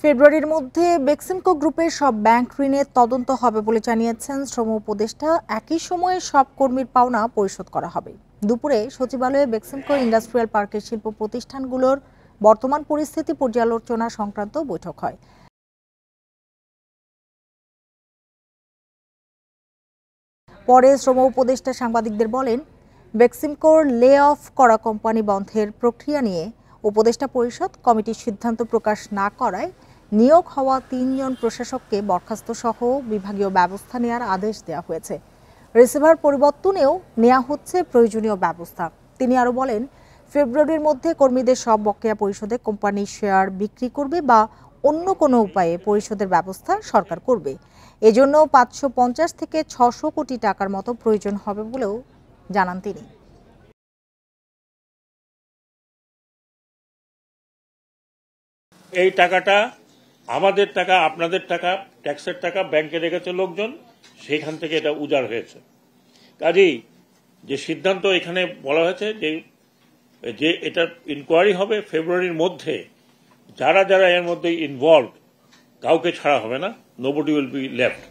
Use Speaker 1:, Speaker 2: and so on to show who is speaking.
Speaker 1: ফেব্রুয়ারির মধ্যে বেক্সিমকো গ্রুপের সব ব্যাংক ঋণের তদন্ত হবে বলে জানিয়েছেন শ্রম উপদেষ্টা। একই সময়ে সব কর্মীর পাওনা পরিশোধ করা হবে। দুপুরে সচিবালয়ে বেক্সিমকো ইন্ডাস্ট্রিয়াল পার্কের শিল্প প্রতিষ্ঠানগুলোর বর্তমান পরিস্থিতি পর্যালোচনা সংক্রান্ত বৈঠক হয়। পরে শ্রম উপদেষ্টা সাংবাদিকদের বলেন, বেক্সিমকোর লে অফ করা কোম্পানি বন্ধের প্রক্রিয়া নিয়ে উপদেষ্টা পরিষদ কমিটির সিদ্ধান্ত প্রকাশ না করায় নিয়োগ হওয়া ৩ জন প্রশাসককে বরখাস্ত সহ বিভাগীয় ব্যবস্থা নেওয়ার আদেশ দেওয়া হয়েছে। রিসিভার পরিবর্তনেও নেওয়া হচ্ছে প্রয়োজনীয় ব্যবস্থা। তিনি আরও বলেন, ফেব্রুয়ারির মধ্যে কর্মীদের সব বকেয়া পরিশোধে কোম্পানির শেয়ার বিক্রি করবে বা অন্য কোনো উপায়ে পরিশোধের ব্যবস্থা সরকার করবে। এজন্য ৫৫০ থেকে ৬০০ কোটি টাকার মতো প্রয়োজন হবে বলেও জানান তিনি।
Speaker 2: এই টাকাটা আমাদের টাকা, আপনাদের টাকা, ট্যাক্সের টাকা, ব্যাংকে রেখেছে লোকজন, সেখান থেকে এটা উজাড় হয়েছে। কাজেই যে সিদ্ধান্ত এখানে বলা হয়েছে যে এটা ইনকোয়ারি হবে ফেব্রুয়ারির মধ্যে, যারা যারা এর মধ্যে ইনভলভ কাউকে ছাড়া হবে না, নোবডি উইল বি লেফট।